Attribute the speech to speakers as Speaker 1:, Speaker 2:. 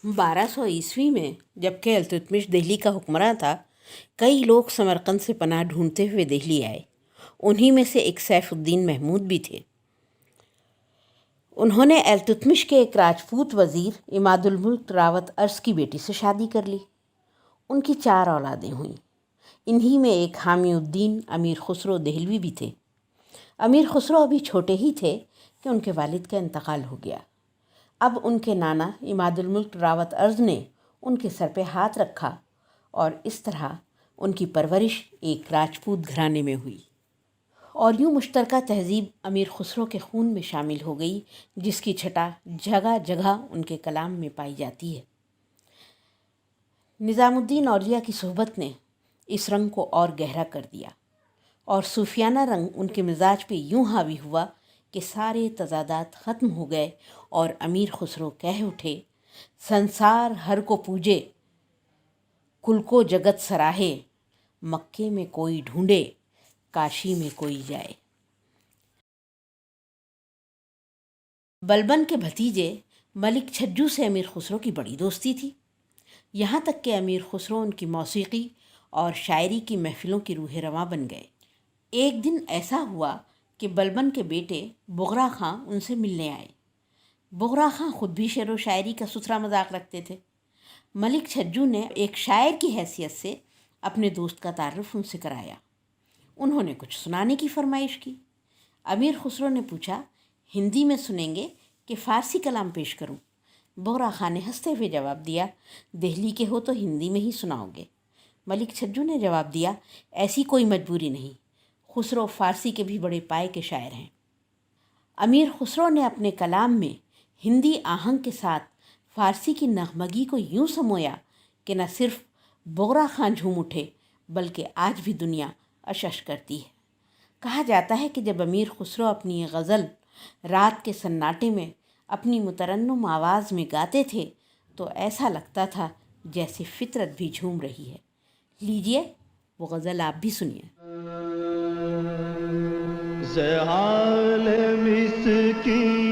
Speaker 1: 1200 میں جبکہ التتمش دہلی کا حکمراں تھا، کئی لوگ سمرقند سے پناہ ڈھونڈتے ہوئے دہلی آئے۔ انہی میں سے ایک سیف الدین محمود بھی تھے۔ انہوں نے التتمش کے ایک راجپوت وزیر عماد الملک راوت ارس کی بیٹی سے شادی کر لی۔ ان کی 4 اولادیں ہوئیں۔ انہی میں ایک حامی الدین امیر خسرو دہلوی بھی تھے۔ امیر خسرو ابھی چھوٹے ہی تھے کہ ان کے والد کا انتقال ہو گیا۔ اب ان کے نانا عماد الملک راوت ارز نے ان کے سر پہ ہاتھ رکھا اور اس طرح ان کی پرورش ایک راجپوت گھرانے میں ہوئی، اور یوں مشترکہ تہذیب امیر خسرو کے خون میں شامل ہو گئی، جس کی چھٹا جگہ جگہ ان کے کلام میں پائی جاتی ہے۔ نظام الدین اولیاء کی صحبت نے اس رنگ کو اور گہرا کر دیا، اور صوفیانہ رنگ ان کے مزاج پہ یوں حاوی ہوا کہ سارے تضادات ختم ہو گئے، اور امیر خسرو کہہ اٹھے: سنسار ہر کو پوجے، کل کو جگت سراہے، مکے میں کوئی ڈھونڈے، کاشی میں کوئی جائے۔ بلبن کے بھتیجے ملک چھجو سے امیر خسرو کی بڑی دوستی تھی، یہاں تک کہ امیر خسرو ان کی موسیقی اور شاعری کی محفلوں کی روح رواں بن گئے۔ ایک دن ایسا ہوا کہ بلبن کے بیٹے بغرا خاں ان سے ملنے آئے۔ بغرا خاں خود بھی شعر و شاعری کا ستھرا مذاق رکھتے تھے۔ ملک چھجو نے ایک شاعر کی حیثیت سے اپنے دوست کا تعارف ان سے کرایا۔ انہوں نے کچھ سنانے کی فرمائش کی۔ امیر خسرو نے پوچھا: ہندی میں سنیں گے کہ فارسی کلام پیش کروں؟ بغرا خاں نے ہنستے ہوئے جواب دیا: دہلی کے ہو تو ہندی میں ہی سناؤ گے۔ ملک چھجو نے جواب دیا: ایسی کوئی مجبوری نہیں، خسرو فارسی کے بھی بڑے پائے کے شاعر ہیں۔ امیر خسرو نے اپنے کلام میں ہندی آہنگ کے ساتھ فارسی کی نغمگی کو یوں سمویا کہ نہ صرف بغرا خاں جھوم اٹھے بلکہ آج بھی دنیا اشش کرتی ہے۔ کہا جاتا ہے کہ جب امیر خسرو اپنی یہ غزل رات کے سناٹے میں اپنی مترنم آواز میں گاتے تھے تو ایسا لگتا تھا جیسے فطرت بھی جھوم رہی ہے۔ لیجئے وہ غزل آپ بھی سنیے۔
Speaker 2: زحال مسکین